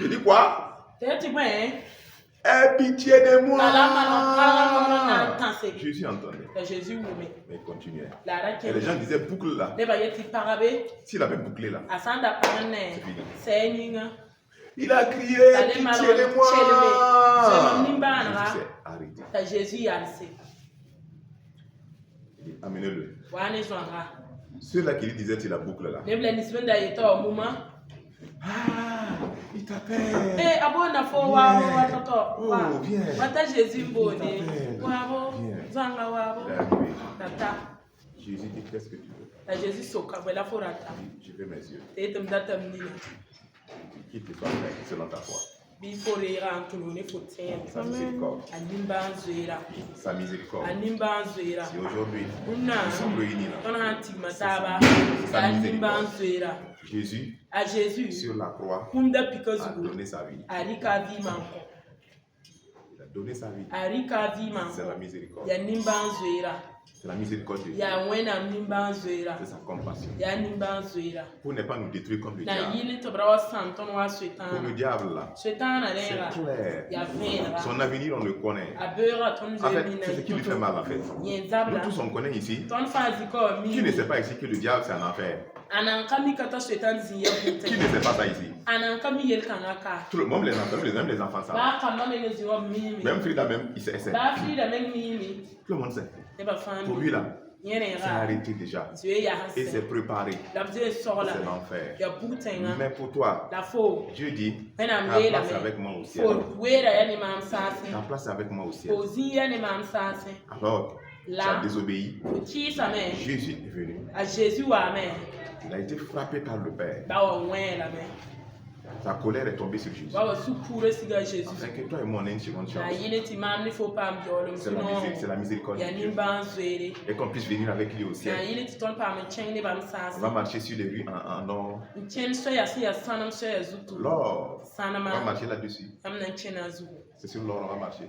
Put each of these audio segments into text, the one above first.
Il dit quoi? Aie pitié de moi. Jésus entendait. Mais il continuait. Et les gens disaient boucle là. S'il avait bouclé là, c'est fini. Il a crié, pitié de moi. Jésus s'est arrêté. Il dit, amenez-le. Ceux-là qui lui disaient, c'est la boucle là. Ah, il t'appelle. Oh, viens. Jésus dit, qu'est-ce que tu veux? Je vais mes yeux. Qu'il te soit fait selon ta foi. Sa miséricorde. Sa miséricorde. Si aujourd'hui, nous sommes réunis là, sa miséricorde. Jésus, sur la croix, a donné sa vie. Il a donné sa vie. C'est la miséricorde. C'est la miséricorde de Dieu. C'est sa compassion. Pour ne pas nous détruire comme le diable. Pour le diable là, c'est clair. Son avenir on le connaît. En fait, c'est ce qui lui fait mal en fait. Nous tous on connaît ici. Qui ne sait pas ici que le diable c'est un enfer? Qui ne sait pas ça ici? Tout le monde, les enfants savent. Même Frida, même, il sait. Tout le monde sait. Pour lui là, c'est arrêté déjà. Et c'est préparé. C'est l'enfer. Mais pour toi, Dieu dit, ta place avec moi au ciel. Ta place avec moi au ciel. Alors, tu as désobéi. Jésus est venu. Il a été frappé par le Père. Sa colère est tombée sur Jésus. Afin que toi et moi on ait une seconde chance. C'est la miséricorde de Dieu. Et qu'on puisse venir avec lui au ciel. On va marcher sur les rues en or. L'or. On va marcher là-dessus. C'est sur l'or on va marcher.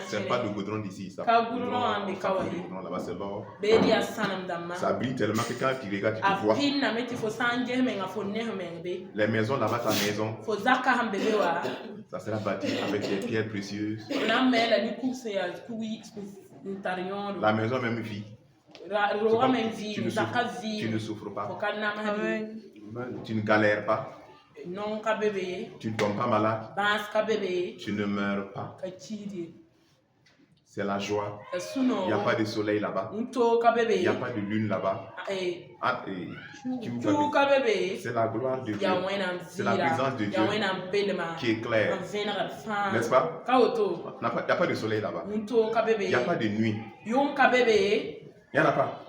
C'est pas le goudron d'ici. Ça. Le goudron là-bas c'est l'or. Ça brille tellement que quand tu regardes tu te vois. Les maisons là-bas, ta maison, ça sera bâti avec des pierres précieuses. La maison même vit. Tu ne souffres pas. Tu ne galères pas. Tu ne tombes pas malade. Tu ne meurs pas. C'est la joie. Il n'y a pas de soleil là-bas. Il n'y a pas de lune là-bas. C'est la gloire de Dieu. C'est la présence de Dieu qui est claire. N'est-ce pas? Il n'y a pas de soleil là-bas. Il n'y a pas de nuit. Il n'y en a pas.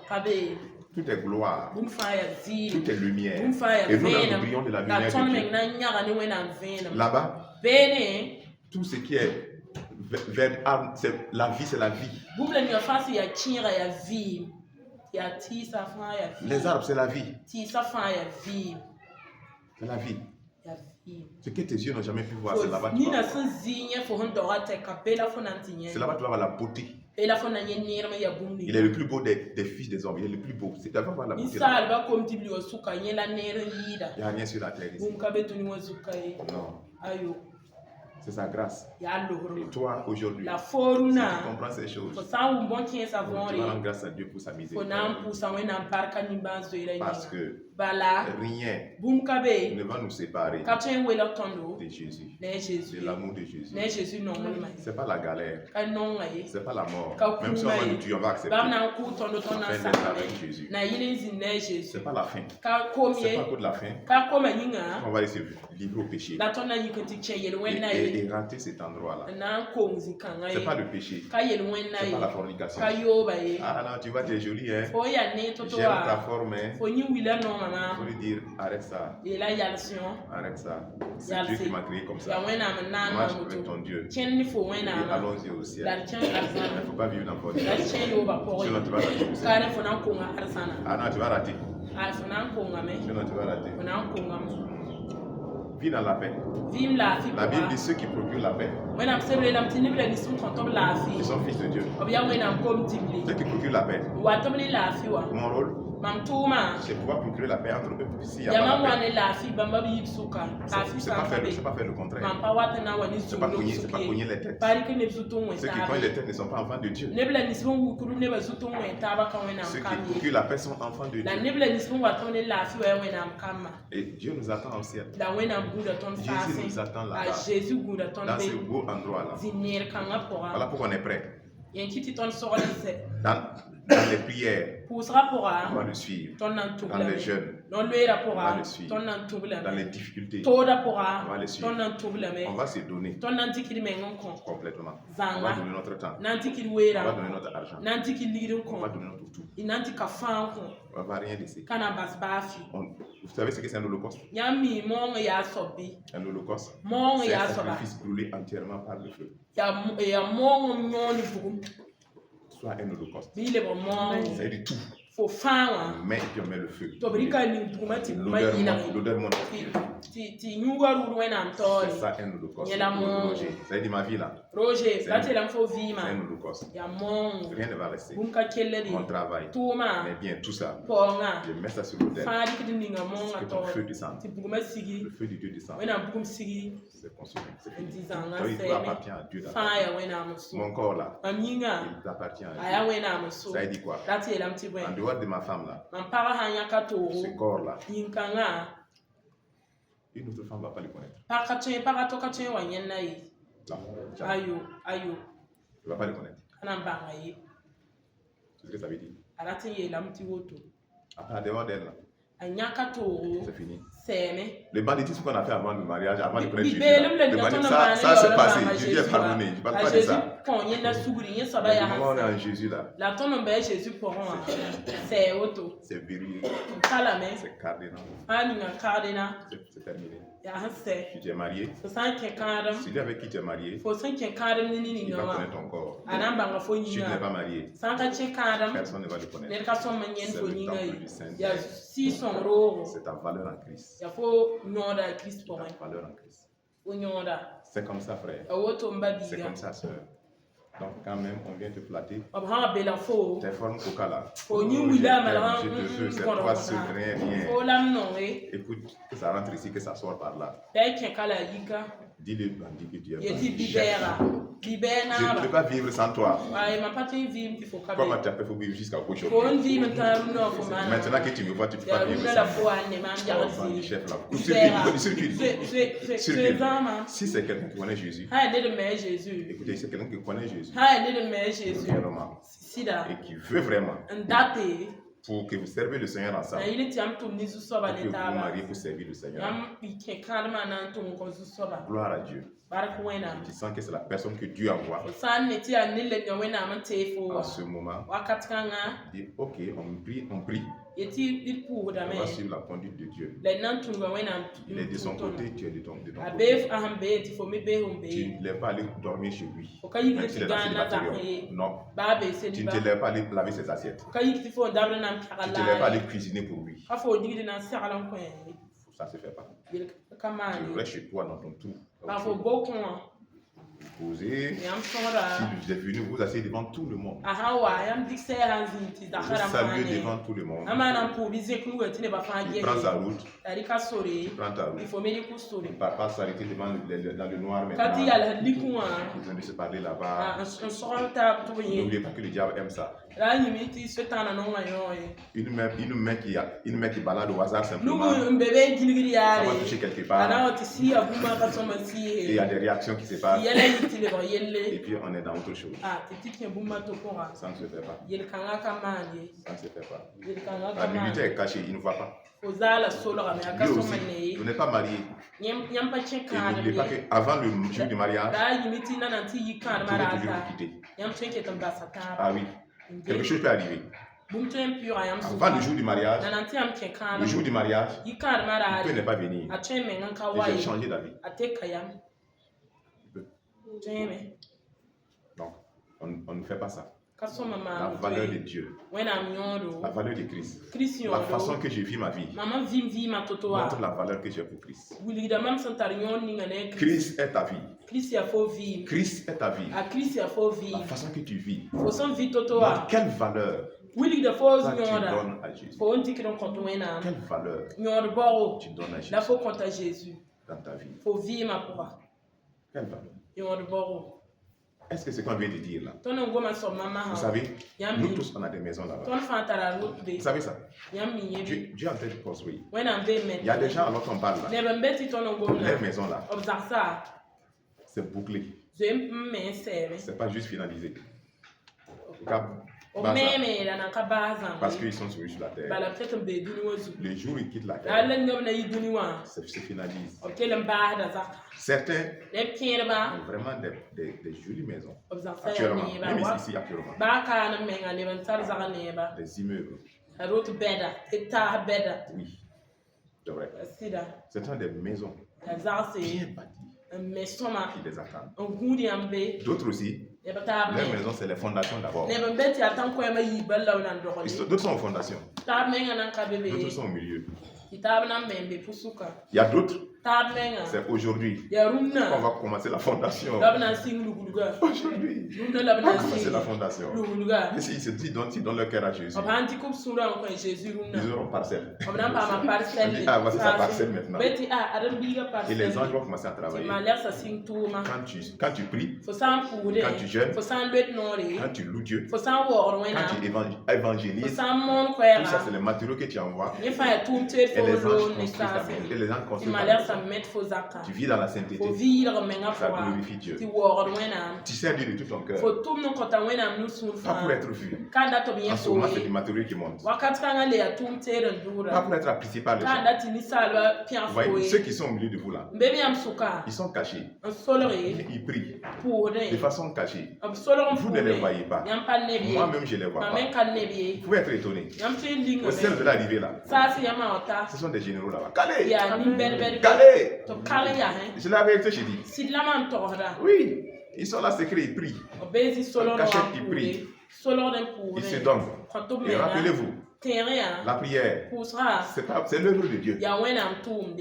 Tout est gloire. Tout est lumière. Et nous, nous brillons de la lumière de Dieu. Là-bas, tout ce qui est c'est la vie, c'est la vie. Les arbres, c'est la vie. C'est la vie. Ce que tes yeux n'ont jamais pu voir, c'est là-bas que tu vas voir. C'est là-bas que tu vas voir la beauté. Il est le plus beau des fils des hommes. Il est le plus beau. C'est d'abord voir la beauté. Il n'y a rien sur la terre ici. Non. C'est sa grâce. Et toi, aujourd'hui, si tu comprends ces choses, tu vas rendre grâce à Dieu pour sa miséricorde. Parce que rien ne va nous séparer de Jésus, de l'amour de Jésus. Ce n'est pas la galère, ce n'est pas la mort. Même si on va nous tuer, on va accepter. La fin d'être avec Jésus. Ce n'est pas la fin. Ce n'est pas à cause de la fin qu'on va laisser livrer au péché. Et rater cet endroit-là. Ce n'est pas le péché. Ce n'est pas la fornication. Ah non, tu vois, tu es jolie, hein. J'aime ta forme, hein. Il faut lui dire, arrête ça. Arrête ça. C'est Dieu qui m'a créé comme ça. Marche avec ton Dieu. Et allons-y au ciel. Il ne faut pas vivre dans le fornication. Sinon tu vas rater. Ah non, tu vas rater. Sinon tu vas rater. Vis dans la paix. La Bible dit ceux qui procurent la paix. Ils sont fils de Dieu. Ceux qui procurent la paix. Mon rôle, C'est pouvoir procurer la paix entre eux. S'il y a pas la paix, c'est pas faire le contraire. C'est pas cogner les têtes. Ceux qui cognent les têtes ne sont pas enfants de Dieu. Ceux qui procurent la paix sont enfants de Dieu. Et Dieu nous attend au ciel. Jésus nous attend là-bas, dans ce beau endroit-là. Voilà pourquoi on est prêt. Dans les prières, on va le suivre. Dans les jeûnes, on va le suivre. Dans les difficultés, on va le suivre. On va se donner complètement. On va donner notre temps. On va donner notre argent. On va donner notre tout. On ne va rien laisser. Vous savez ce que c'est un holocauste? Un holocauste, c'est un sacrifice brûlé entièrement par le feu. Soit un holocauste. C'est du tout. Mais et puis on met le feu. L'odeur monte. C'est ça un holocauste. Roger, ça a dit ma vie là. C'est un holocauste. Rien ne va rester. Mon travail, mais bien tout ça, je mets ça sur l'autel. Que ton feu descende. Le feu du Dieu descend. C'est consumé. C'est fini. Donc il appartient à Dieu d'abord. Mon corps là, il appartient à Dieu. Ça a dit quoi? En dehors de ma femme là, ce corps là, une autre femme ne va pas le connaître. Non, elle ne va pas le connaître. C'est ce que ça veut dire. Après, en dehors d'elle là, c'est fini. Le banditisme qu'on a fait avant le mariage, avant de connaître Jésus, ça c'est passé. Jésus est pardonné. Je ne parle pas de ça. Mais du moment où on est en Jésus là, c'est verrouillé. C'est cardinal. C'est terminé. Si tu es marié, celui avec qui tu es marié, il va connaître ton corps. Si tu n'es pas marié, personne ne va le connaître. C'est le temple du Saint-Dieu. C'est ta valeur en Christ. Ta valeur en Christ. C'est comme ça, frère. C'est comme ça, sœur. Donc, quand même, on vient te flatter. T'es forme coca là. Je te veux, c'est toi seul, rien. Écoute, que ça rentre ici, que ça sort par là. Dis-le bandit que tu es bandit. Je ne peux pas vivre sans toi. Comment tu as fait pour vivre jusqu'à aujourd'hui? Maintenant que tu me vois, tu ne peux pas vivre sans moi. Oh, bandit chef là. Si c'est quelqu'un qui connaît Jésus, écoutez, c'est quelqu'un qui connaît Jésus, et qui veut vraiment pour que vous servez le Seigneur ensemble, et que vous vous mariez pour servir le Seigneur. Gloire à Dieu. Tu sens que c'est la personne que Dieu envoie. En ce moment, dis ok, on prie. On va suivre la conduite de Dieu. Il est de son côté, tu es de ton côté. Tu ne l'es pas allé dormir chez lui. Même s'il est dans célibataire. Non. Tu ne te lèves pas aller laver ses assiettes. Tu ne te lèves pas aller cuisiner pour lui. Ça ne se fait pas. Tu restes chez toi dans ton tour. Vous posez, si vous êtes venu, vous asseyez devant tout le monde. Vous saluez devant tout le monde. Il prend sa route. Tu prends ta route. Il ne part pas s'arrêter dans le noir maintenant. Ils viennent de se parler là-bas. N'oubliez pas que le diable aime ça. Une main qui balade au hasard simplement. Ça va toucher quelque part. Et il y a des réactions qui se passent. Et puis on est dans autre chose. Ça ne se fait pas. Ça ne se fait pas. La divinité est cachée, il ne voit pas. Lui aussi, vous n'êtes pas marié. Et n'oubliez pas qu'avant le jour du mariage, vous pouvez toujours vous quitter. Ah oui, quelque chose peut arriver. Avant le jour du mariage, il peut ne pas venir. Et j'ai changé d'avis. Donc, on ne fait pas ça. La valeur de Dieu, la valeur de Christ, la façon que je vis ma vie montre la valeur que j'ai pour Christ. Christ est ta vie. Christ est ta vie. La façon que tu vis montre quelle valeur Toi, tu donnes à Jésus. Quelle valeur tu donnes à Jésus dans ta vie? Quelle valeur? Est-ce que c'est qu'on vient de dire là? Vous savez, nous tous on a des maisons là-bas. Vous savez ça? Dieu est en train de construire. Il y a des gens alors qu'on parle là. Les maisons là, c'est bouclé. C'est pas juste finalisé. Parce qu'ils sont sur la terre. Le jour où ils quittent la terre, c'est finalisé. Certains ont vraiment des jolies maisons. Actuellement, même ici actuellement. Des immeubles. Oui, c'est vrai. C'est des maisons bien bâties qui les attendent. D'autres aussi, les maisons, c'est les fondations d'abord. D'autres sont aux fondations. D'autres sont au milieu. Il y a d'autres, c'est aujourd'hui qu'on va commencer la fondation. Aujourd'hui, on va commencer la fondation. Et s'ils donnent leur cœur à Jésus, ils auront parcelle. Ah, voici sa parcelle maintenant. Et les anges vont commencer à travailler. Quand tu pries, quand tu jeûnes, quand tu loues Dieu, quand tu évangélises, tout ça c'est les matériaux que tu envoies. Et les anges construisent ta maison. Tu vis dans la sainteté. Ça glorifie Dieu. Tu sers Dieu de tout ton cœur. Pas pour être vu. En ce moment, c'est du matériau qui monte. Pas pour être apprécié par les gens. Vous voyez, ceux qui sont au milieu de vous là, ils sont cachés. Ils prient de façon cachée. Vous ne les voyez pas. Moi-même, je ne les vois pas. Vous pouvez être étonné. Au sein de l'arrivée là, ce sont des généraux là-bas. Calais! Calais! C'est la vérité, je dis. Oui, ils sont là, c'est écrit, ils prient. En cachette, ils prient. Ils se donnent. Et rappelez-vous, la prière, c'est l'œuvre de Dieu.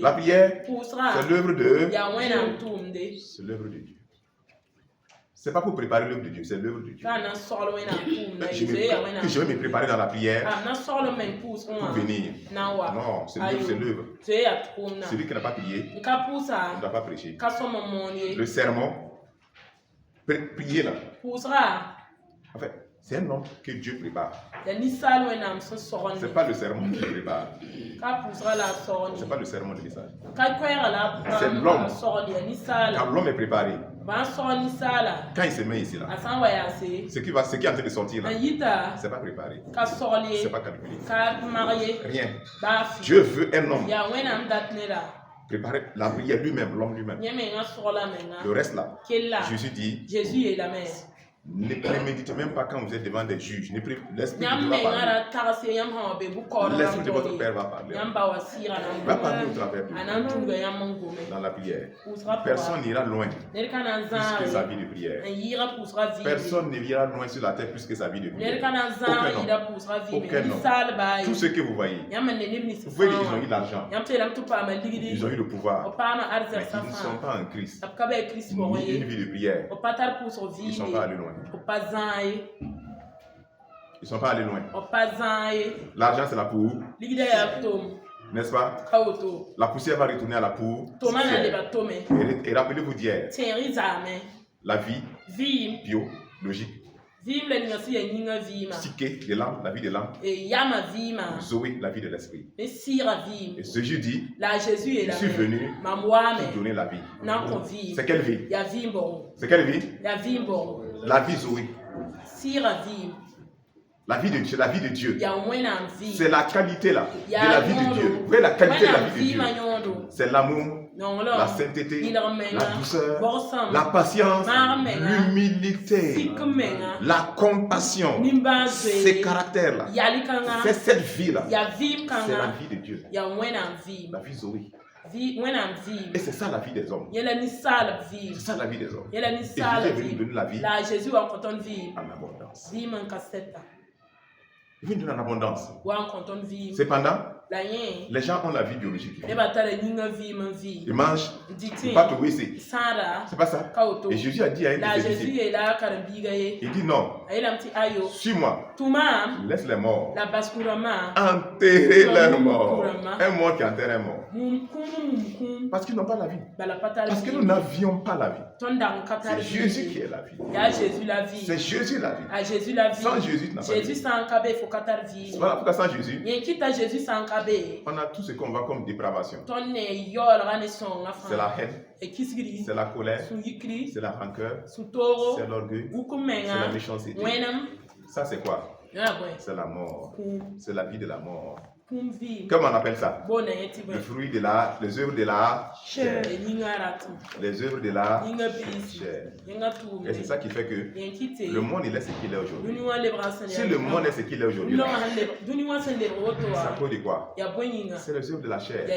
La prière, c'est l'œuvre de Dieu. C'est l'œuvre de Dieu. C'est pas pour préparer l'œuvre de Dieu, c'est l'œuvre de Dieu. Je vais me préparer dans la prière pour venir. Non, c'est l'œuvre. Celui qui n'a pas prié ne doit pas prêcher. Le sermon, prier là. En fait, c'est un homme que Dieu prépare. C'est pas le sermon qu'il prépare. C'est pas le sermon de message. C'est l'homme. Quand l'homme est préparé, quand il se met ici là, ce qui est en train de sortir là, c'est pas préparé. C'est pas calculé. Rien. Dieu veut un homme. Préparer la prière lui-même, l'homme lui-même. Le reste là, Jésus dit, ne préméditez même pas quand vous êtes devant des juges. L'esprit de Dieu va parler. L'esprit de votre Père va parler. Va parler au travers de vous. Dans la prière. Personne n'ira loin plus que sa vie de prière. Personne ne ira loin sur la terre plus que sa vie de prière. Aucun homme. Tout ce que vous voyez. Vous voyez qu'ils ont eu l'argent. Ils ont eu le pouvoir. Mais ils ne sont pas en Christ. Ni une vie de prière. Ils ne sont pas allés loin. Ils ne sont pas allés loin. L'argent, c'est la poux. N'est-ce pas? La poussière va retourner à la poux. Et rappelez-vous d'hier. La vie biologique. Psyché de l'âme, la vie de l'âme. Zoé, la vie de l'esprit. Et ce jeudi, je suis venu pour donner la vie. C'est quelle vie? C'est quelle vie? La vie Zoé. La vie de Dieu, la vie de Dieu. C'est la qualité là, de la vie de Dieu. Vous voyez la qualité de la vie de Dieu? C'est l'amour, la sainteté, la douceur, la patience, l'humilité, la compassion. Ces caractères là, c'est cette vie là. C'est la vie de Dieu. La vie Zoé. Et c'est ça la vie des hommes. C'est ça la vie des hommes. Et Jésus est venu donner la vie en abondance. Il vient donner en abondance. Cependant, Les gens ont la vie biologique. Ils mangent, ils partent au WC. C'est pas ça. Et Jésus a dit à une de ses disciples, il dit non, suis-moi, laisse les morts, enterrer leurs morts. Un mort qui enterre un mort. Parce qu'ils n'ont pas la vie. Parce que nous n'avions pas la vie. C'est Jésus qui est la vie. C'est Jésus la vie. Sans Jésus, tu n'as pas de vie. Voilà pourquoi sans Jésus, on a tout ce qu'on voit comme dépravation. C'est la haine, c'est la colère, c'est la rancœur, c'est l'orgueil, c'est la méchanceté. Ça c'est quoi? C'est la mort. C'est la vie de la mort. Comment on appelle ça? Le fruit de la, les œuvres de la chair. Les œuvres de la chair. Et c'est ça qui fait que le monde il est ce qu'il est aujourd'hui. Si le monde est ce qu'il est aujourd'hui, c'est à cause de quoi? C'est les œuvres de la chair.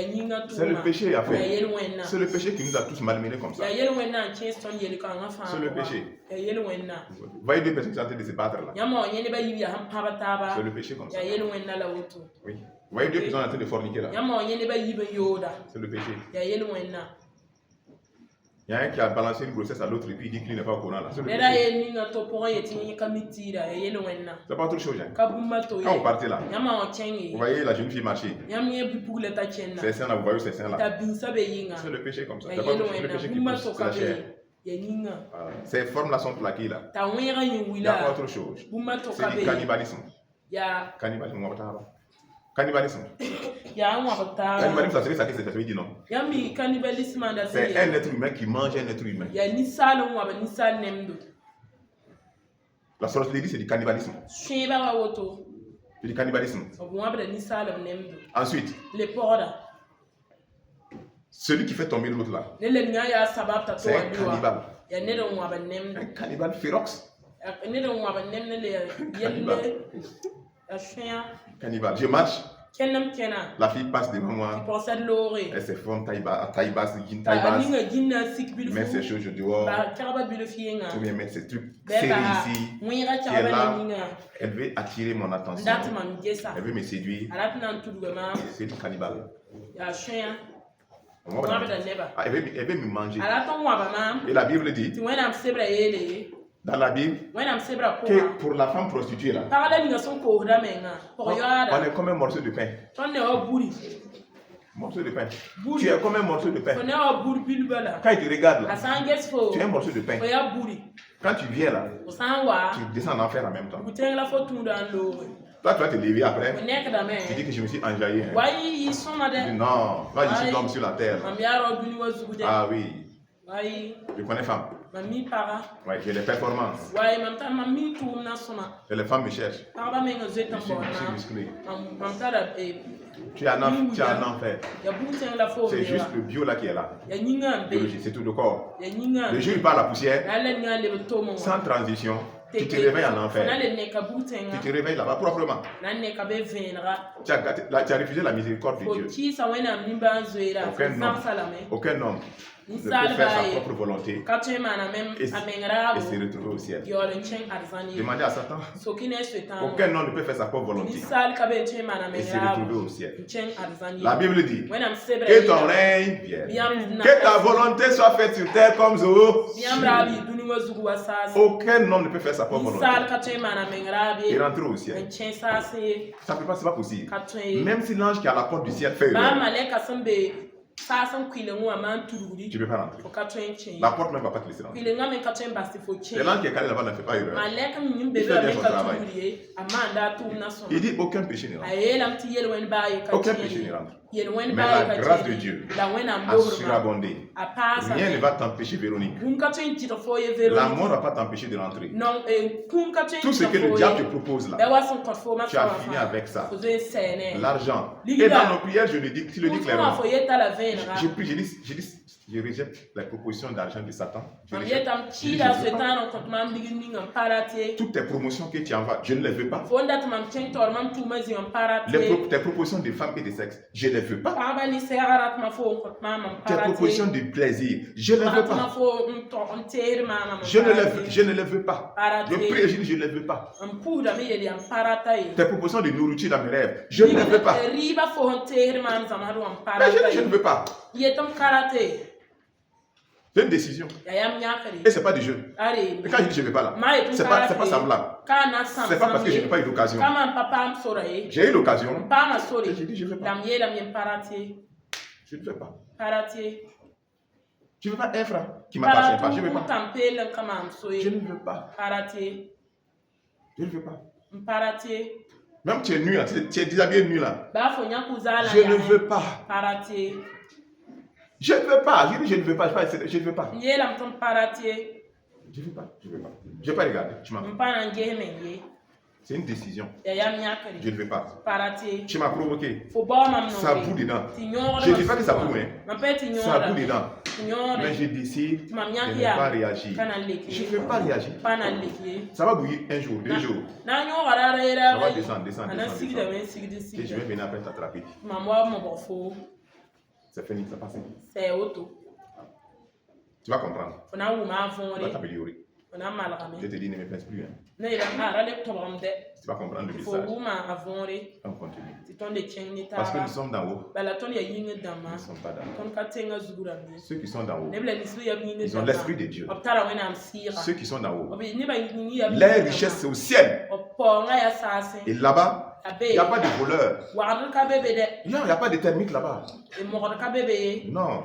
C'est le péché en fait. C'est le péché qui nous a tous malmenés comme ça. C'est le péché. Vous voyez deux personnes qui sont en train de se battre là. C'est le péché comme ça. Oui. Vous voyez deux personnes en train de forniquer là. C'est le péché. Il y a un qui a balancé une grossesse à l'autre et puis il dit qu'il n'est pas au courant là. C'est le péché. C'est pas autre chose. Hein. Quand vous partez là, vous voyez la jeune fille marcher. Ces seins là, vous voyez ces seins là. C'est le péché comme ça. C'est pas le péché qui pousse, c'est la chair. Ces formes là sont plaquées là. Il n'y a pas autre chose. C'est du cannibalisme. Cannibalisme. Cannibalisme. Cannibalisme, ça veut dire non. C'est un être humain qui mange un être humain. La sorcellerie, c'est du cannibalisme. C'est du cannibalisme. Ensuite, celui qui fait tomber l'autre là, c'est un cannibale. Un cannibale féroce. Cannibale. Je marche. La fille passe devant moi. Elle se forme taille basse, met ses choses dehors. Tout bien mettre ses trucs serrés ici. Qui est là. Elle veut attirer mon attention. Elle veut me séduire. C'est du cannibale. Elle veut me manger. Et la Bible dit, dans la Bible, que pour la femme prostituée là, on est comme un morceau de pain. Morceau de pain. Tu es comme un morceau de pain. Quand il te regarde là, tu es un morceau de pain. Quand tu viens là, tu descends en enfer en même temps. Toi, tu vas te lever après. Tu dis que je me suis enjaillé. Hein. Non, moi je suis l'homme sur la terre. Ah oui. Je connais femme. Ouais, j'ai des performances. Et les femmes me cherchent. Je suis musclé. Tu es en enfer. C'est juste le bio là qui est là. C'est tout le corps. Le jour où il part la poussière, sans transition, tu te réveilles en enfer. Tu te réveilles là-bas proprement. Tu as refusé la miséricorde de Dieu. Aucun homme ne peut faire sa propre volonté et se retrouver au ciel. Demandez à Satan. Aucun homme ne peut faire sa propre volonté et se retrouver au ciel. La Bible dit que ton règne vienne, que ta volonté soit faite sur terre comme sur haut. Aucun homme ne peut faire sa propre volonté et rentrer au ciel. Ça ne peut pas, c'est pas possible. Même si l'ange qui est à la porte du ciel fait erreur, tu ne peux pas rentrer. La porte même ne va pas te laisser rentrer. Et l'ange qui est calé là-bas ne fait pas erreur. Il fait bien son travail. Il dit aucun péché ne rentre. Aucun péché ne rentre. Mais la grâce de Dieu a surabondé. Rien ne va t'empêcher, Véronique. La mort ne va pas t'empêcher de rentrer. Tout ce que le diable te propose là, tu as fini avec ça. L'argent. Et dans nos prières, je le dis clairement. Je prie, je dis, Je rejette la proposition d'argent de Satan. Toutes tes promotions que tu envoies, je ne les veux pas. Tes propositions de femmes et de sexe, je ne les veux pas. Tes propositions de plaisir, je ne les veux pas. Je ne les veux pas. Je prie, je ne les veux pas. Tes propositions de nourriture dans mes rêves, je ne les veux pas. Je ne veux pas. C'est une décision. Et ce n'est pas du jeu. Et quand je dis je ne veux pas là, ce n'est pas semblant. Ce n'est pas parce que je n'ai pas eu l'occasion. J'ai eu l'occasion. Et j'ai dit je ne veux pas. Je ne veux pas. Je ne veux pas un frère qui ne m'appartient pas. Je ne veux pas. Je ne veux pas. Je ne veux pas. Même tu es nu là, tu es déshabillé nu là. Je ne veux pas. Je ne veux pas. Je dis je ne veux pas. Je ne veux pas. Je ne veux pas. Je ne veux pas. Je ne vais pas regarder. Je m'en fous. C'est une décision. Je ne veux pas. Tu m'as provoqué. Ça bout dedans. Je ne dis pas que ça bout, hein. Ça bout dedans. Mais je décide de ne pas réagir. Je ne veux pas réagir. Ça va bouillir un jour, 2 jours. Ça va descendre. Et je vais venir après t'attraper. C'est fini, ça passe. Tu vas comprendre. Tu vas t'améliorer. Je te dis, ne me pince plus. Hein. Tu vas comprendre le message. On continue. Parce que nous sommes d'en haut. Nous ne sommes pas d'en haut. Ceux qui sont d'en haut, ils ont l'esprit de Dieu. Ceux qui sont d'en haut, leur richesse c'est au ciel. Et là-bas, il n'y a pas de voleurs. Non, il n'y a pas de termites là-bas. Non.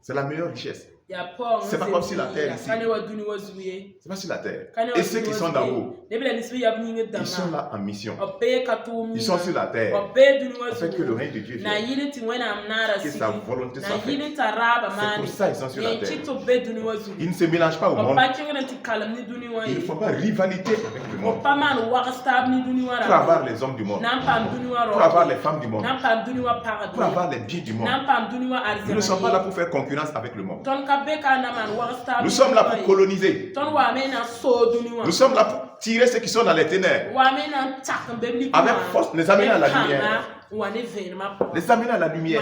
C'est la meilleure richesse. C'est pas comme si la terre ici. C'est pas sur la terre. Et ceux qui sont d'en haut, ils sont là en mission. Ils sont sur la terre. Afin que le règne de Dieu vienne. Que sa volonté soit faite. C'est pour ça qu'ils sont sur la terre. Ils ne se mélangent pas au monde. Ils ne font pas rivalité avec le monde. Pour avoir les hommes du monde. Pour avoir les femmes du monde. Pour avoir les biens du monde. Nous ne sommes pas là pour faire concurrence avec le monde. Nous sommes là pour coloniser. Nous sommes là pour tirer ceux qui sont dans les ténèbres. Avec force, les amener à la lumière. Les amener à la lumière.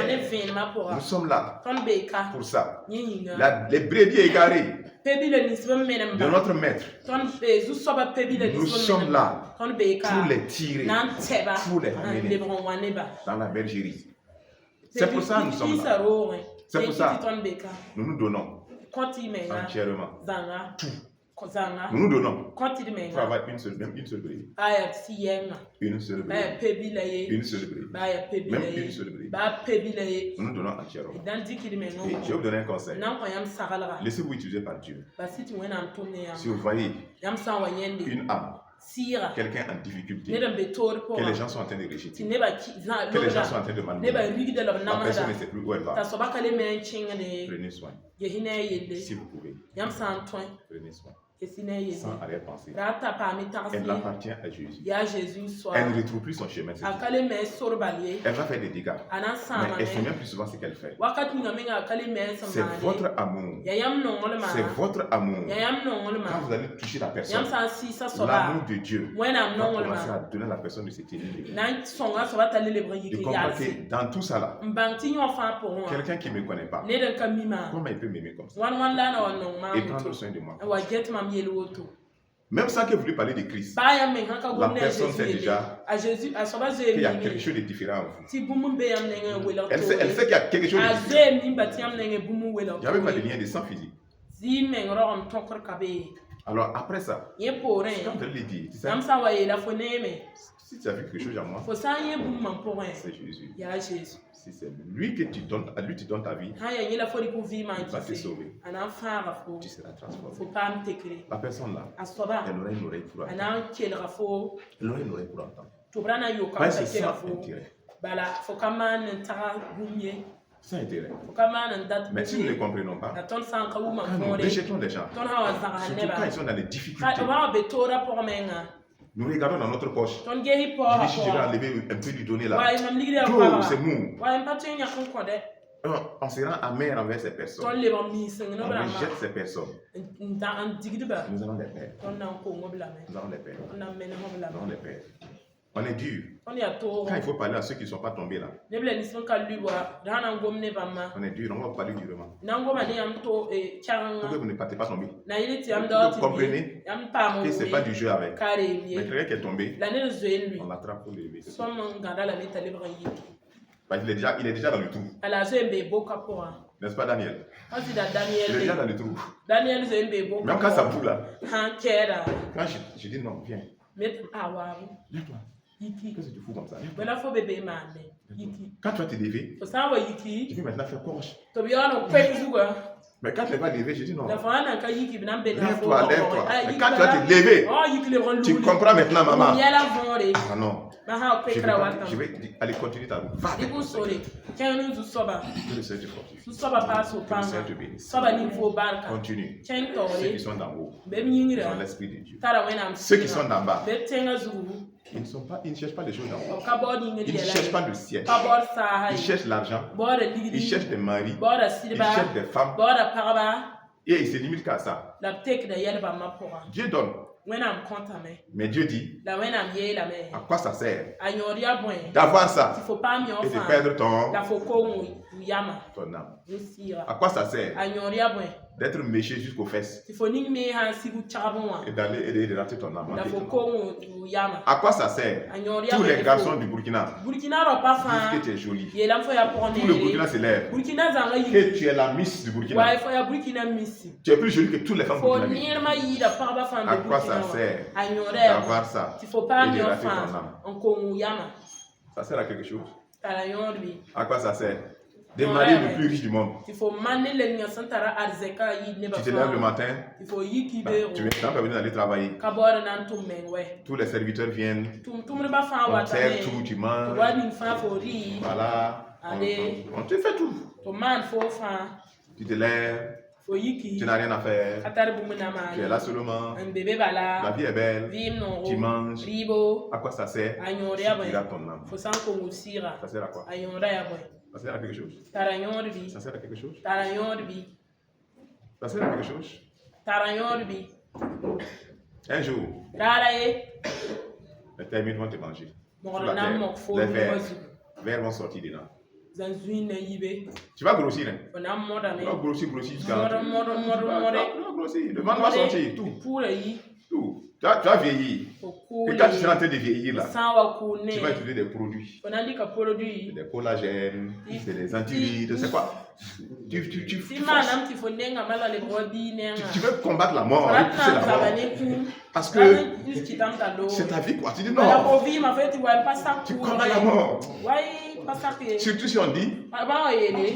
Nous sommes là pour ça. Les brebis égarés de notre maître. Nous sommes là pour les tirer, pour les amener dans la bergerie. C'est pour ça que nous sommes là. C'est pour ça que nous nous donnons entièrement tout. Nous nous donnons pour avoir une seule brebis. Une seule brebis. Une seule brebis. Même une seule brebis. Nous nous donnons entièrement. Et je vais vous donner un conseil. Laissez-vous utiliser par Dieu. Si vous voyez une âme, quelqu'un en difficulté, que les gens sont en train de rejeter, que les gens sont en train de malmener, la personne ne sait plus où elle va. Prenez soin. Si vous pouvez, prenez soin. Sans arrière-pensée. Elle appartient à Jésus. Elle ne retrouve plus son chemin. Elle va faire des dégâts. Mais elle fait même plus souvent ce qu'elle fait. C'est votre amour. C'est votre amour. Quand vous allez toucher la personne, l'amour de Dieu va commencer à donner à la personne de cette énergie. Je comprends que dans tout ça là, quelqu'un qui ne me connaît pas, comment il peut m'aimer comme ça et prendre soin de moi? Même sans que vous lui parlez de Christ, la personne sait déjà qu'il y a quelque chose de différent en vous. Elle sait qu'il y a quelque chose de différent. Il n'y avait pas de lien de sang physique. Alors après ça, quand elle lui dit, tu sais, si tu as vu quelque chose à moi, c'est Jésus. Si c'est lui que tu donnes, à lui tu donnes ta vie, il va te sauver. Tu seras transformé. La personne là, elle aura une oreille pour entendre. Elle aura une oreille pour entendre. Pas c'est sans intérêt. Sans intérêt. Mais si nous ne les comprenons pas, quand nous rejetons les gens, surtout quand ils sont dans les difficultés, nous regardons dans notre poche. Je dis, si je vais enlever un peu du donner là, c'est mou. On se rend amer envers ces personnes. On rejette ces personnes. Nous allons les perdre. Nous allons les perdre. Nous allons les perdre. On est dur. Quand il faut parler à ceux qui ne sont pas tombés là. On est dur, on va parler durement. Pourquoi vous ne partez pas tomber? Vous comprenez que ce n'est pas du jeu avec. Mais quelqu'un qui est tombé, on l'attrape pour l'élever. Il est déjà dans le trou. N'est-ce pas Daniel? Il est déjà dans le trou. Même quand ça bouge là. Quand je dis non, viens. Viens-toi. Qu'est-ce que tu fous comme ça? Quand tu vas te lever, tu veux maintenant faire courage. Mais quand tu ne vas pas lever, je dis non. Lève-toi, lève-toi. Mais quand tu vas te lever, tu comprends maintenant, maman. Ah non. Je vais aller continuer ta route. Va avec ton Seigneur. Que le Seigneur te fortifie. Que le Seigneur te bénisse. Continue. Ceux qui sont d'en haut, ils ont l'Esprit de Dieu. Ceux qui sont d'en bas, ils ne cherchent pas les choses d'en haut. Ils ne cherchent pas le ciel. Ils cherchent l'argent. Ils cherchent des maris. Ils cherchent des femmes. Et ils se limitent qu'à ça. Dieu donne. Mais Dieu dit, à quoi ça sert d'avoir ça et de perdre ton âme? À quoi ça sert d'être méché jusqu'aux fesses et d'aller et de rater ton âme? À quoi ça sert? Tous les garçons du Burkina disent que tu es jolie. Tout le Burkina se lève que tu es la Miss du Burkina. Tu es plus jolie que toutes les femmes burkinabées. À quoi ça sert d'avoir ça et de rater ton âme? Ça sert à quelque chose? À quoi ça sert? Des maris les plus riches du monde. Tu te lèves le matin, tu n'as pas besoin d'aller travailler. Tous les serviteurs viennent, on te sert tout, tu manges. Voilà, on te fait tout. Tu te lèves, tu n'as rien à faire. Tu es là seulement. La vie est belle. Tu manges. À quoi ça sert? Tu rates ton âme. Ça sert à quoi? Ça sert à quelque chose? Ça sert à quelque chose? Ça sert à quelque chose? Un jour, les termites vont te manger. Les vers vont sortir dedans. Tu vas grossir, hein? Tu vas grossir jusqu'à la grossir. Le ventre va sortir, tout. Tu vas vieillir. Et quand tu seras en train de vieillir là, tu vas utiliser des produits. Des collagènes, des antivides, c'est quoi? Tu veux combattre la mort, repousser la mort. Parce que c'est ta vie quoi. Tu dis non. Tu combats la mort. Surtout si on dit,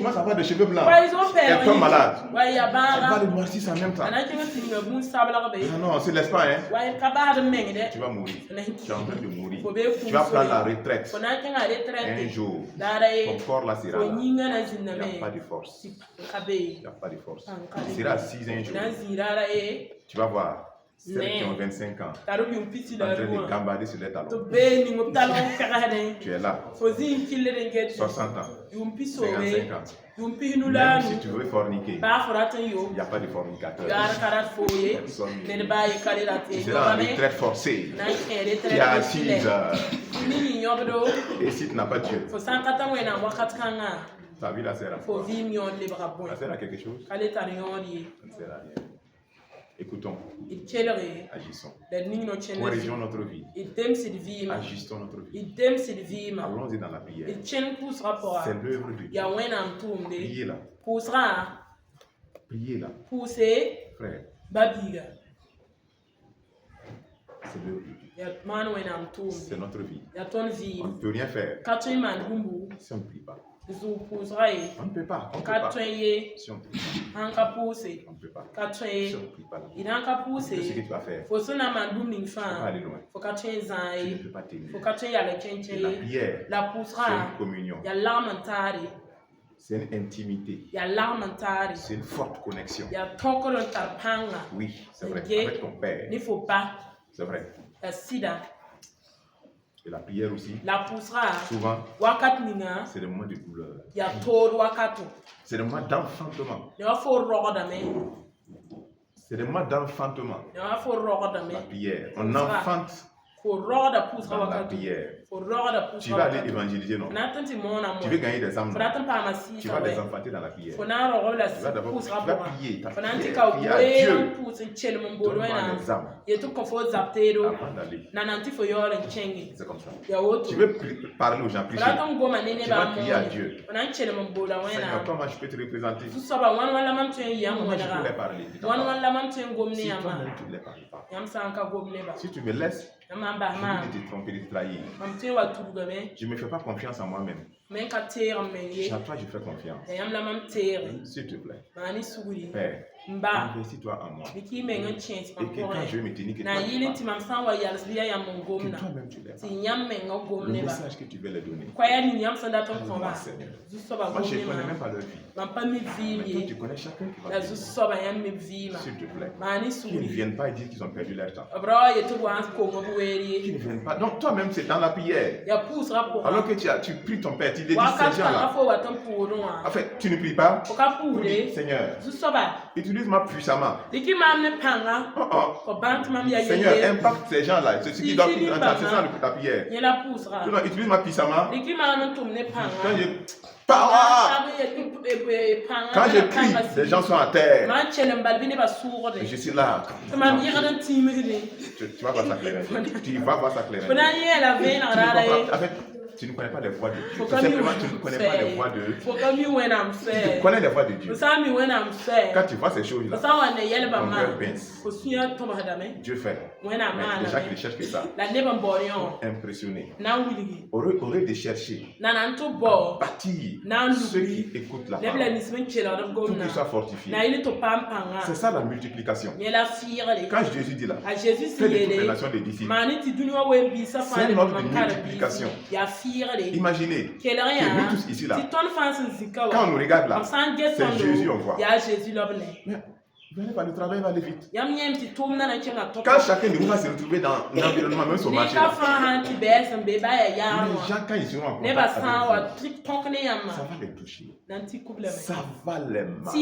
moi ça va de cheveux blancs, elle tombe malade. Elle va le noircir en même temps. Ah non, c'est l'espoir, hein. Tu vas mourir. Tu es en train de mourir. Tu vas prendre la retraite. Un jour, ton corps là sera là. Il n'y a pas de force. Il n'y a pas de force. Tu seras assis un jour. Tu vas voir. Celles qui ont 25 ans, en train de gambader sur les talons. Tu es là. 60 ans, 55 ans. Même si tu veux forniquer, il n'y a pas de fornicateur. Personne. Tu seras en retraite forcée. Tu es assise. Et si tu n'as pas Dieu, ta vie là sert à quoi? Ça sert à quelque chose? Ça ne sert à rien. Écoutons, agissons, corrigeons notre vie, agissons notre vie, allons-y dans la prière. C'est l'œuvre de Dieu. Priez-la. Priez-la. Frère, c'est l'œuvre de Dieu. C'est notre vie. On ne peut rien faire si on ne prie pas. On ne peut pas. On ne peut pas. Si on ne prie pas. On ne peut pas. Si on ne prie pas. C'est ce que tu vas faire. Tu ne peux pas aller loin. Tu ne peux pas t'aimer. Et la prière, c'est une communion. C'est une intimité. C'est une forte connexion. Oui, c'est vrai. Avec ton Père. C'est vrai. Et la prière aussi. La poussera. Souvent. C'est le moment de douleur. C'est le moment d'enfantement. C'est le moment d'enfantement. La prière. On enfante. Dans la prière. Tu vas aller évangéliser, non? Tu veux gagner des âmes. Tu vas les enfanter dans la prière. Tu vas d'abord prier. Ta prière. Prier à Dieu. Donne-moi les âmes. Avant d'aller. C'est comme ça. Tu veux parler aux gens, prier. Tu vas prier à Dieu. Seigneur, comment je peux te représenter? Comment je peux les parler? Si toi-même tu ne les parles pas. Si tu me laisses, je vais te tromper, te trahir. Je ne me fais pas confiance en moi-même. À toi, je fais confiance. S'il te plaît. Père, investis-toi en moi. Et que quand je vais me tenir, que toi-même tu les parles. Le message que tu veux leur donner. Moi, Seigneur. Moi, je ne connais même pas leur vie. Mais toi, tu connais chacun qui va venir. S'il te plaît. Qu'ils ne viennent pas et disent qu'ils ont perdu leur temps. Qu'ils ne viennent pas. Donc, toi-même, c'est dans la prière. Alors que tu pries ton Père, tu dis, ces gens-là. En fait, tu ne pries pas. Seigneur, utilise-moi puissamment. Seigneur, impacte ces gens-là. C'est ce qui doit entendre. C'est ça la prière. Utilise-moi puissamment. Quand je crie, les gens sont à terre. Je suis là. Tu vas voir ça clairement. Tu vas voir ça clairement. En fait, tu ne connais pas les voix de Dieu. Simplement, tu ne connais pas les voix de Dieu. Tu connais les voix de Dieu. Quand tu vois ces choses-là, ton cœur pince. Dieu fait. Mais les gens qui ne cherchent que ça sont impressionnés. Au lieu de chercher, bâtir ceux qui écoutent la parole, tout qu'ils soient fortifiés. C'est ça la multiplication. Quand Jésus dit là, fais de toutes les nations des disciples, c'est une ordre de multiplication. Imaginez que nous tous ici là, quand on nous regarde là, c'est Jésus on voit. Venez pas, le travail va aller vite. Quand chacun de nous va se retrouver dans l'environnement, même son marché, les gens, quand ils seront en contact avec vous, ça va les toucher. Ça va les marquer.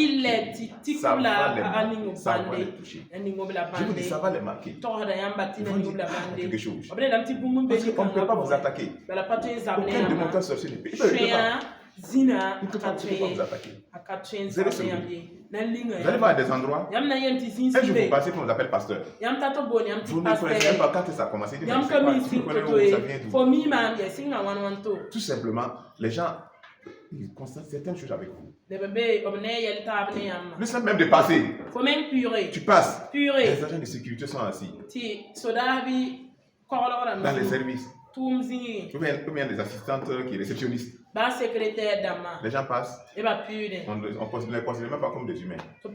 Ça va les toucher. Je vous dis, ça va les marquer. Ils vont dire quelque chose. Parce qu'on ne peut pas vous attaquer. Aucun de mon cas sorcier ne peut. Il ne peut pas vous attaquer. Vous allez se lever. Vous allez voir des endroits. Un jour vous passez qu'on vous appelle pasteur. Vous ne connaissez même pas quand ça a commencé. Vous connaissez où ça vient d'où. Tout simplement, les gens ils constatent certaines choses avec vous. Le simple même de passer. Tu passes. Les agents de sécurité sont assis. Dans les services. Ou bien des assistantes qui réceptionnistes. Les gens passent. On ne les considère même pas comme des humains. On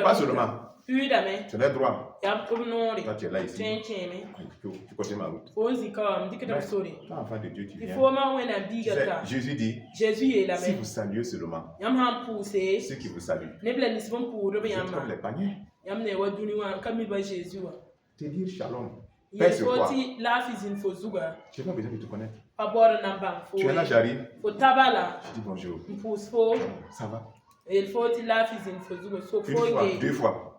passe seulement. C'est leur droit. Toi, tu es là ici. Tu continues ma route. Toi, enfant de Dieu, tu viens. Jésus dit, si vous saluez seulement ceux qui vous saluent, c'est comme les paniers. Te dire shalom. Paix sur toi. Je n'ai pas besoin de te connaître. Tu es là, j'arrive. Je dis bonjour. Ça va? Une fois, 2 fois.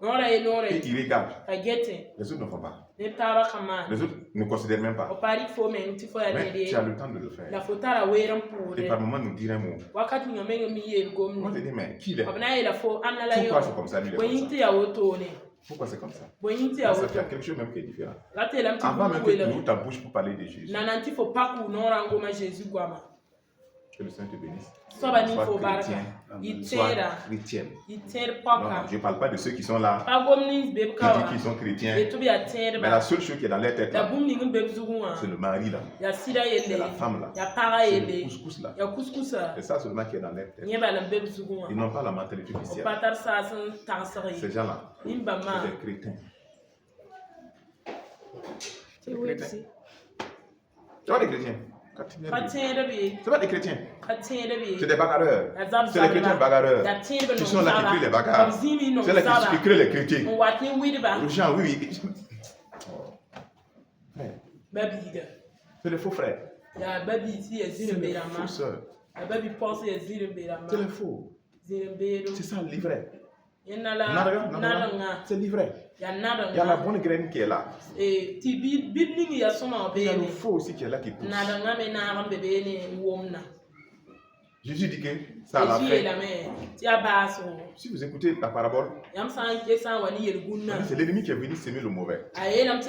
Et il regarde. Les autres ne font pas. Les autres ne considèrent même pas. Mais tu as le temps de le faire. Et par moment, nous dire un mot. Moi, je dis, mais qui est? Pourquoi c'est comme ça, lui, pourquoi c'est comme ça? Parce qu'il y a quelque chose même qui est différent. Avant même que tu ouvres ta bouche pour parler de Jésus. Que le Seigneur te bénisse. Sois chrétienne. Non, je ne parle pas de ceux qui sont là, qui disent qu'ils sont chrétiens. Mais la seule chose qui est dans leur tête, c'est le mari là. C'est la femme là. C'est le couscous là. C'est ça seulement qui est dans leur tête. Ils n'ont pas la mentalité chrétienne. Ces gens-là, c'est des chrétiens. C'est des chrétiens. Tu vois des chrétiens? C'est pas des chrétiens. C'est des bagarreurs. C'est les chrétiens bagarreurs. Qui sont là qui créent les bagarres. C'est là qui créent les chrétiens. Les gens, oui. C'est les faux frères. C'est les faux sœurs. C'est les faux. C'est ça le livret. C'est le livret. Il y a la bonne graine qui est là. Il y a le faux aussi qui est là qui pousse. Jésus dit que ça a la fin. Si vous écoutez la parabole, c'est l'ennemi qui est venu s'aimer le mauvais. C'est-à-dire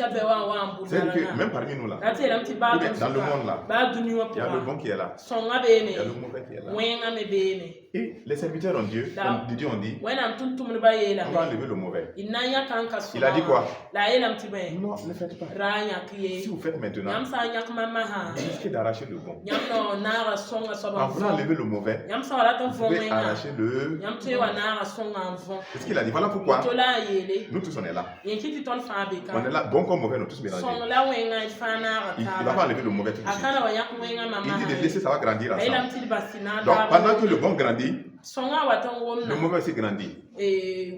que même parmi nous là, dans le monde là, il y a le bon qui est là, il y a le mauvais qui est là. Et les serviteurs de Dieu ont dit, on va enlever le mauvais. Il a dit quoi? Non, ne faites pas. Si vous faites maintenant, vous risquez d'arracher le bon. En voulant enlever le mauvais, vous pouvez arracher le... C'est ce qu'il a dit. Voilà pourquoi nous tous on est là. On est là, bon comme mauvais, nous tous mélangés. Il ne va pas enlever le mauvais tout de suite. Il dit de laisser, ça va grandir ensemble. Donc pendant que le bon grandit, le mauvais aussi grandit.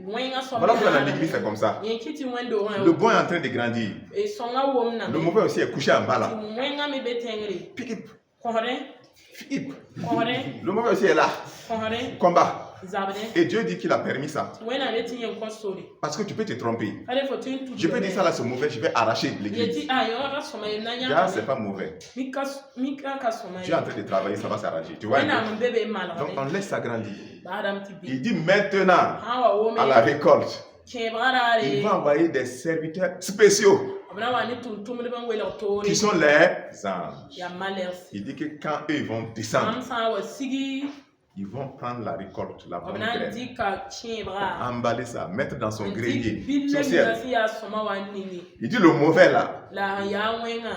Voilà pourquoi dans l'église c'est comme ça. Le bon est en train de grandir. Le mauvais aussi est couché en bas là. Le mauvais aussi est là. Combat. Et Dieu dit qu'il a permis ça. Parce que tu peux te tromper. Je peux dire ça là, c'est mauvais, je vais arracher l'église. Là, c'est pas mauvais. Tu es en train de travailler, ça va s'arranger. Tu vois? Donc on laisse ça grandir. Il dit maintenant, à la récolte, il va envoyer des serviteurs spéciaux qui sont les anges. Il dit que quand eux ils vont descendre, ils vont prendre la récolte, la bonne graine, emballer ça, mettre dans son grenier. Il dit le mauvais là,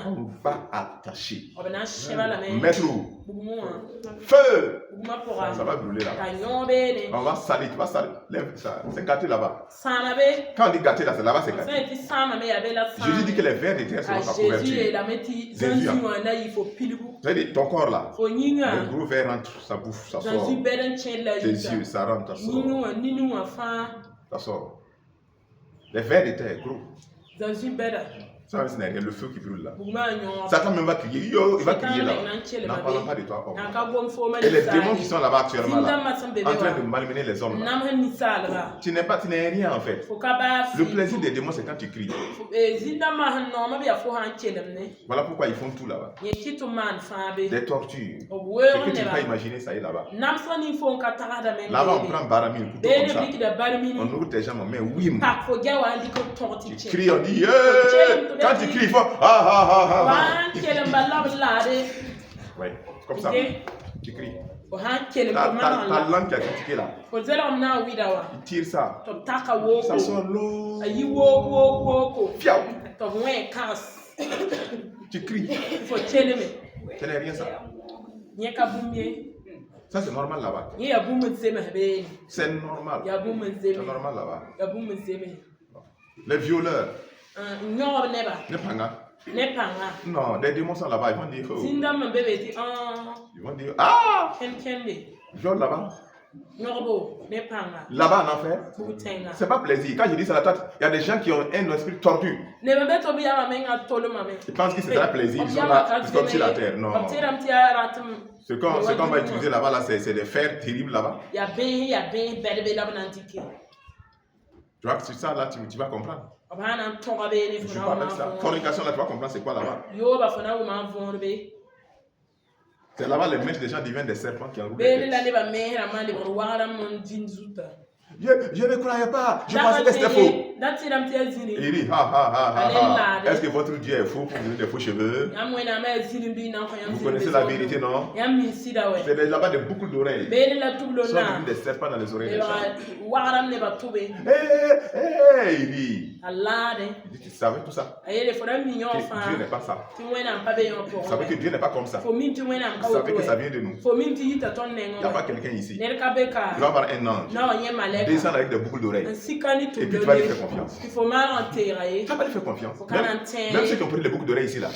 on va attacher. Mettre où? Feu! Ça va brûler là-bas. On va salir, tu vas salir. C'est gâté là-bas. Quand on dit gâté là, c'est là-bas, c'est gâté. Jésus dit que les vers de terre seront ta couverture. C'est-à-dire ton corps là, le gros ver rentre, ça bouffe, ça sort. Tes yeux, ça rentre, ça sort. Ça sort. Les vers de terre, gros. Ça, ce n'est rien, le feu qui brûle là. Satan même va crier, yo, il va crier là. N'en parlons pas de toi, homme. Et les démons qui sont là-bas actuellement là, en train de malmener les hommes là. Tu n'es rien en fait. Le plaisir des démons, c'est quand tu cries. Voilà pourquoi ils font tout là-bas. Des tortures. Ce que tu ne peux pas imaginer, ça y est là-bas. Là-bas, on prend barami, un couteau comme ça. On ouvre tes jambes, on met oui. Tu cries, on dit, quand tu cries, il faut oui, comme ça. Tu cries. Ta langue qui a critiqué là. Il tire ça. Ça sort l'eau. Tu cries. Ce n'est rien ça. Ça c'est normal là-bas. C'est normal. C'est normal là-bas. Les violeurs. Non, les démons sont là-bas, ils vont dire ils vont dire viol là-bas. Là-bas en enfer, c'est pas plaisir. Quand je dis ça à la tête, il y a des gens qui ont un esprit tordu. Ils pensent que c'est un plaisir, ils sont là, c'est comme sur la terre. Non. Ce qu'on va utiliser là-bas, là, c'est des fers terribles là-bas. Tu vois que sur ça là, tu vas comprendre. Je joue pas avec ça. Fornication là, tu vas comprendre c'est quoi là-bas. C'est là-bas les mèches des gens deviennent des serpents qui enroulent. Je ne croyais pas. Je pensais que c'était faux. Il dit est-ce que votre Dieu est faux pour vous donner des faux cheveux? Vous connaissez la vérité, non? C'est là-bas des boucles d'oreilles. Sont devenus des serpents dans les oreilles des gens. Il dit tu savais tout ça? Que Dieu n'est pas ça. Vous savez que Dieu n'est pas comme ça. Vous savez que ça vient de nous. Il n'y a pas quelqu'un ici. Il va avoir un ange. Descendre avec des boucles d'oreilles. Et puis tu vas lui faire confiance. Tu vas pas lui faire confiance. Même ceux qui ont pris les boucles d'oreilles ici là.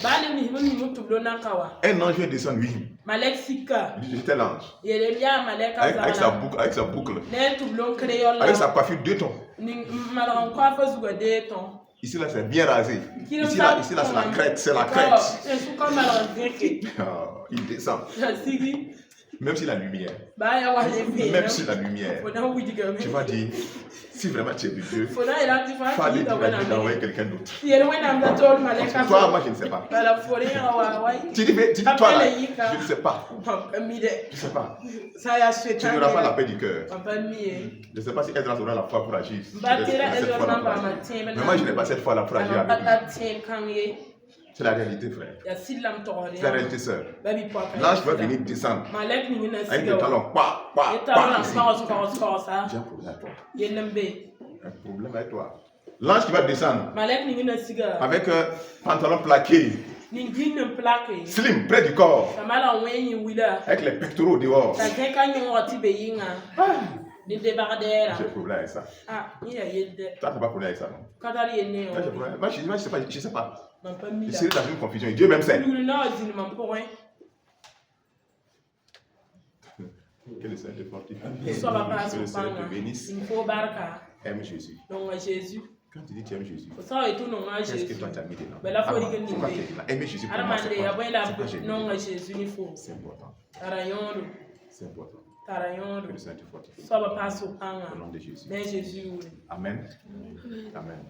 Un ange vient descendre lui. J'étais l'ange. Avec sa boucle. Avec sa coiffure 2 tons. Ici, là, c'est bien rasé. Ici, là, c'est la crête. C'est la crête. Oh, il descend. Même si la lumière. Même si la lumière. Tu vas dire, si vraiment tu es de Dieu, fallait d'envoyer quelqu'un d'autre. Toi, moi, je ne sais pas. Tu dis, toi, là, je ne sais pas. Je ne sais pas. Tu n'auras pas la paix du cœur. Je ne sais pas si Esdras aura la foi pour agir. Mais moi, je n'ai pas cette foi-là pour agir avec lui. C'est la réalité, frère. C'est la réalité, sœur. L'ange va venir descendre. Avec des talons. J'ai un problème avec toi. Un problème avec toi. L'ange qui va descendre. Avec un pantalon plaqué. Slim, près du corps. Avec les pectoraux dehors. J'ai problème avec ça. Toi, tu pas problème avec ça, non? Moi, je sais pas. Je suis dans une confusion. Dieu même sait. Que le Seigneur te fortifie. Que le Seigneur te bénisse. Aime Jésus. Quand tu dis tu aimes Jésus, qu'est-ce que toi tu as mis dedans? Pourquoi tu es là? Aimer Jésus pour moi, c'est quoi? C'est important. C'est important. Que le Seigneur te fortifie. Au nom de Jésus. Amen. Amen.